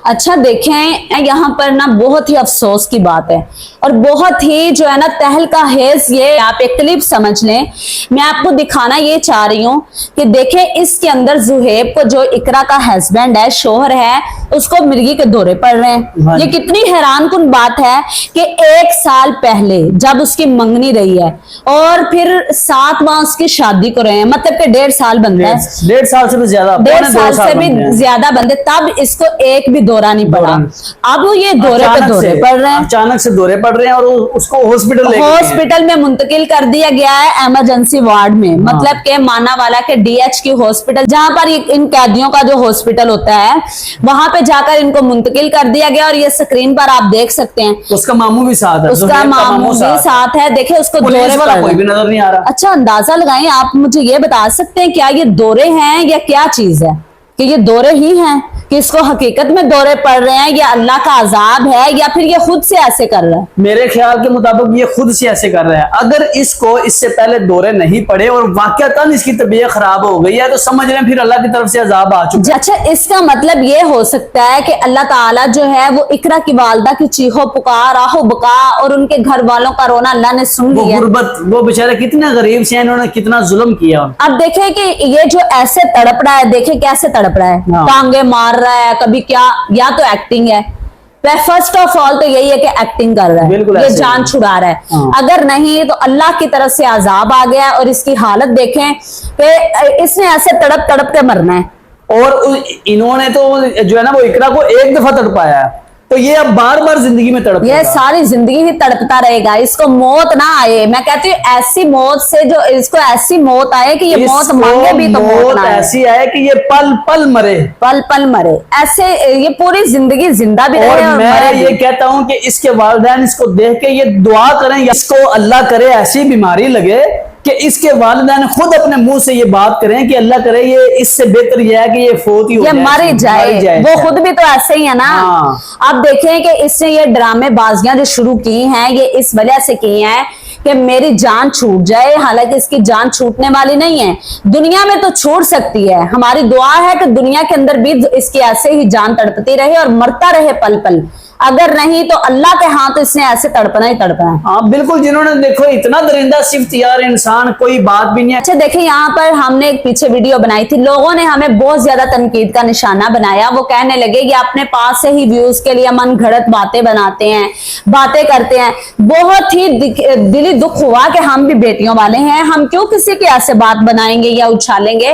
अच्छा देखें, यहाँ पर ना बहुत ही अफसोस की बात है और बहुत ही जो है ना तहलका हेज। ये आप एक क्लिप समझ लें, मैं आपको दिखाना ये चाह रही हूँ कि देखें इसके अंदर जुहेब को, जो इकरा का हस्बैंड है, शोहर है, उसको मिर्गी के दौरे पड़ रहे हैं। ये कितनी हैरान कुन बात है कि 1 साल पहले जब उसकी मंगनी रही है और फिर 7 माह उसकी शादी को रहे हैं, मतलब कि 1.5 साल बनता है, 1.5 साल से भी ज्यादा, 1.5 साल से भी ज्यादा बनते, तब इसको एक भी दौरा नहीं पड़ा। अब वो ये दौरे पे दौरे पड़ रहे हैं, अचानक से दौरे पड़ रहे हैं और उसको हॉस्पिटल में मुंतकिल कर दिया गया है, इमरजेंसी वार्ड में, मतलब के मानावाला के DH की हॉस्पिटल, जहां पर इन कैदियों का जो हॉस्पिटल होता है, वहां पे जाकर इनको मुंतकिल कर दिया गया। और ये स्क्रीन पर आप देख सकते हैं, उसका मामू भी साथ है, उसका मामू भी साथ है। देखिए उसको दौरे पर कोई भी नजर नहीं आ रहा। अच्छा अंदाजा लगाएं, आप मुझे ये बता सकते हैं क्या ये दौरे हैं या क्या चीज है, कि ये दौरे ही हैं, कि इसको हकीकत में दौरे पड़ रहे हैं, या अल्लाह का अजाब है, या फिर ये खुद से ऐसे कर रहा है? मेरे ख्याल के मुताबिक ये खुद से ऐसे कर रहा है। अगर इसको इससे पहले दौरे नहीं पड़े और वाकयातन इसकी तबीयत खराब हो गई है तो समझ रहे हैं फिर अल्लाह की तरफ से अजाब आ चुका है। अच्छा, इसका मतलब ये हो सकता है कि अल्लाह ताला जो है वो इकरा की वालदा की चीखो पुकार, आहो बका और उनके घर वालों का रोना अल्लाह ने सुन लिया। गुर्बत, वो बेचारे कितने गरीब से, इन्होंने कितना जुल्म किया। अब देखें कि ये जो ऐसे तड़प रहा है, देखें कैसे तड़प रहा है, टांगे मार रहा है, कभी क्या, या तो एक्टिंग है। फर्स्ट ऑफ ऑल तो यही है कि एक्टिंग कर रहा है, ये जान छुड़ा रहा है। अगर नहीं तो अल्लाह की तरफ से अजाब आ गया। और इसकी हालत देखें कि इसने ऐसे तड़प तड़प के मरना है। और इन्होंने तो जो है ना वो इकरा को एक दफा तड़पाया है, तो ये अब बार बार जिंदगी में तड़प, ये सारी जिंदगी ही तड़पता रहेगा। इसको मौत ना आए, मैं कहती हूँ ऐसी मौत से जो इसको ऐसी मौत आए कि ये मौत मांगे भी तो मौत ना आए, ऐसी आए कि ये पल पल मरे, पल पल मरे, ऐसे ये पूरी जिंदगी जिंदा भी रहे। और मैं ये कहता हूँ कि इसके वालिदैन इसको देख के ये दुआ करें, इसको अल्लाह करे ऐसी बीमारी लगे कि इसके वालिदैन खुद अपने मुंह से ये बात करें कि अल्लाह करे ये इससे बेहतर ये है कि ये फोत ही हो जाए, मर जाए। वो खुद भी तो ऐसे ही है ना। आप देखें कि इसने ये ड्रामेबाजियां जो शुरू की हैं, ये इस वजह से की हैं कि मेरी जान छूट जाए। हालांकि इसकी जान छूटने वाली नहीं है, दुनिया में तो छूट सकती है। हमारी दुआ है कि दुनिया के अंदर भी इसकी ऐसे ही जान तड़पती रहे और मरता रहे पल पल। अगर नहीं तो अल्लाह के हाथ इसने ऐसे तड़पना ही तड़पना है। हाँ बिल्कुल, जिन्होंने देखो इतना दरिंदा सिर्फ यार इंसान, कोई बात भी नहीं। अच्छा देखिए, यहाँ पर हमने एक पीछे वीडियो बनाई थी, लोगों ने हमें बहुत ज्यादा तनकीद का निशाना बनाया। वो कहने लगे कि अपने पास से ही व्यूज के लिए मन घड़त बातें बनाते हैं, बातें करते हैं। बहुत ही दिली दुख हुआ कि हम भी बेटियों वाले हैं, हम क्यों किसी की ऐसे बात बनाएंगे या उछालेंगे।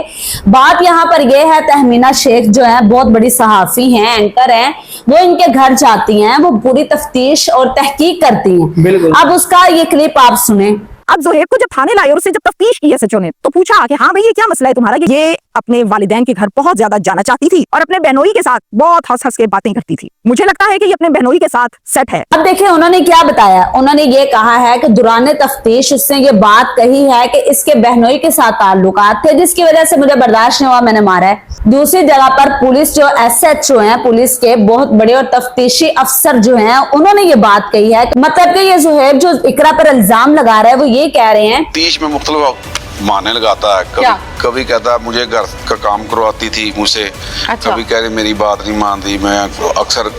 बात यहाँ पर यह है, तहमीना शेख जो है बहुत बड़ी सहाफी हैं, एंकर हैं, वो इनके घर जाती हैं, वो पूरी तफ्तीश और तहकीक करती हैं। अब उसका ये क्लिप आप सुने। अब ज़ुहैब को जब थाने लाए और उससे जब तफ्तीश की SHO ने, तो पूछा कि हाँ भाई ये क्या मसला है तुम्हारा। ये अपने वालिदैन के घर बहुत ज्यादा जाना चाहती थी और अपने बहनोई के साथ बहुत हंस हंस के बातें करती थी। मुझे लगता है कि ये अपने बहनोई के साथ सेट है। अब देखिए उन्होंने क्या बताया, उन्होंने ये कहा है कि दुराने तफ्तीश उसने ये बात कही है कि इसके बहनोई के साथ ताल्लुकात थे, जिसकी वजह से मुझे बर्दाश्त नहीं हुआ, मैंने मारा है। दूसरी जगह पर पुलिस जो SHO है, पुलिस के बहुत बड़े और तफ्तीशी अफसर जो है, उन्होंने ये बात कही है। मतलब कि ये ज़ुहैब जो इकरा पर इल्जाम लगा रहा है, वो ये कह रहे हैं तीस में मुख्तलिफ माने लगाता है। कभी कहता है मुझे घर का काम करवाती थी मुझसे। अच्छा। कभी कह रही मेरी बात नहीं मानती, मैं अक्सर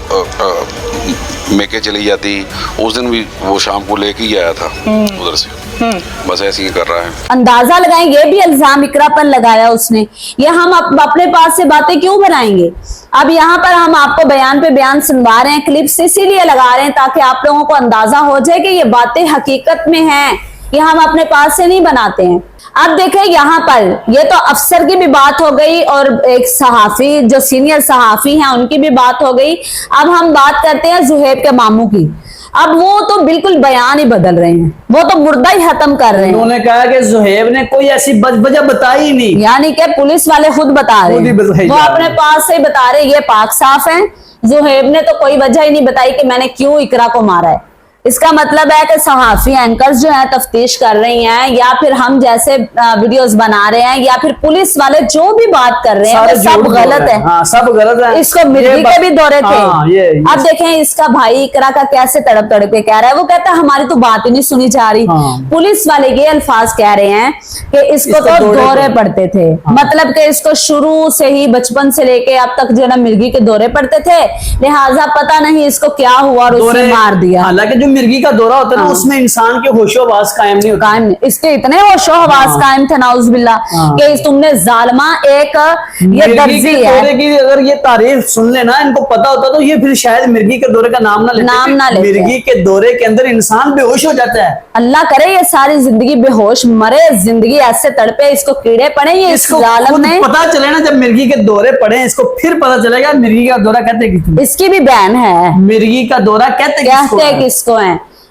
मेके चली जाती। उस दिन भी वो शाम को लेके ही आया था उधर से। बस ऐसे ही कर रहा है। अंदाजा लगाएं, ये भी इल्जाम इकरा पर लगाया उसने। ये हम अपने पास से बातें क्यों बनाएंगे। अब यहाँ पर हम आपको बयान पे बयान सुनवा रहे हैं, क्लिप्स इसीलिए लगा रहे हैं ताकि आप लोगों को अंदाजा हो जाए कि ये बातें हकीकत में हैं, ये हम अपने पास से नहीं बनाते हैं। अब देखें यहाँ पर ये तो अफसर की भी बात हो गई और एक सहाफी जो सीनियर सहाफी हैं उनकी भी बात हो गई। अब हम बात करते हैं ज़ुहैब के मामू की। अब वो तो बिल्कुल बयान ही बदल रहे हैं, वो तो मुर्दा ही खत्म कर रहे हैं। उन्होंने कहा कि ज़ुहैब ने कोई ऐसी वजह बताई ही नहीं, यानी कि पुलिस वाले खुद बता रहे हैं, वो अपने पास से बता रहे, ये पाक साफ है। ज़ुहैब ने तो कोई वजह ही नहीं बताई कि मैंने क्यों इकरा को मारा है। इसका मतलब है कि सहाफी एंकर्स जो है तफ्तीश कर रही हैं, या फिर हम जैसे वीडियोस बना रहे हैं, या फिर पुलिस वाले जो भी बात कर रहे हैं वो सब गलत है। हाँ, सब गलत है। इसको मिर्गी के भी दौरे थे। हाँ, ये अब देखें इसका भाई इकरा का कैसे तड़प तड़प के कह रहा है, वो कहता है हमारी तो बात ही नहीं सुनी जा रही। हाँ। पुलिस वाले ये अल्फाज कह रहे हैं कि इसको तो दौरे पड़ते थे। मतलब कि इसको शुरू से ही बचपन से लेके अब तक जो है ना मिर्गी के दौरे पड़ते थे, लिहाजा पता नहीं इसको क्या हुआ और उसने मार दिया। हालांकि जो मिर्गी का दौरा होता है ना, उसमें इंसान के होशो-हवास कायम नहीं होता। कायम इसके इतने होशो हवास कायम थे नाउज बिल्ला कि तुमने जालिमा एक ये दर्जी है। दौरे की अगर ये तारीफ सुन लेना, इनको पता होता तो ये फिर शायद मिर्गी के दौरे का नाम ना लेते। मिर्गी के दौरे के अंदर इंसान बेहोश हो जाता है। अल्लाह करे ये सारी जिंदगी बेहोश मरे, जिंदगी ऐसे तड़पे, इसको कीड़े पड़े। ये इसको जालिम ने पता चले ना जब मिर्गी के दौरे पड़े, इसको फिर पता चलेगा मिर्गी का दौरा कहते किसको। इसकी भी बहन है, मिर्गी का दौरा कहते किसको है।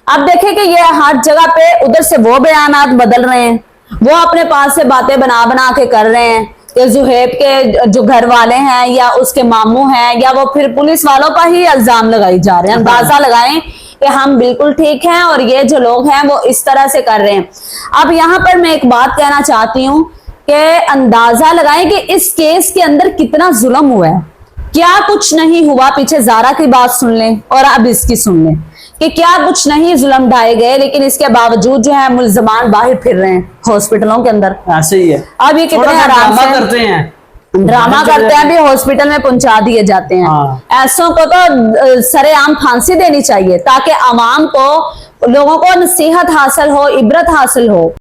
अब देखें कि ये हर जगह पे उधर से वो बयानात बदल रहे हैं, वो अपने पास से बातें बना बना के कर रहे हैं कि जुहेब के जो घर वाले हैं या उसके मामू हैं, या वो फिर पुलिस वालों पर ही इल्जाम लगाई जा रहे हैं। अंदाजा लगाएं कि हम बिल्कुल ठीक हैं और ये जो लोग हैं वो इस तरह से कर रहे हैं। अब यहाँ पर मैं एक बात कहना चाहती हूँ कि अंदाजा लगाएं कि इस केस के अंदर कितना जुल्म हुआ है। क्या कुछ नहीं हुआ, पीछे जारा की बात सुन लें और अब इसकी सुन लें कि क्या कुछ नहीं जुल्म ढाए गए, लेकिन इसके बावजूद जो है मुल्जमान बाहर फिर रहे हैं हॉस्पिटलों के अंदर। ऐसे ही है। अब ये कितने आराम से करते हैं, ड्रामा करते हैं, भी हॉस्पिटल में पहुंचा दिए जाते हैं। हाँ। ऐसों को तो सरेआम फांसी देनी चाहिए ताकि आवाम को, लोगों को नसीहत हासिल हो, इबरत हासिल हो।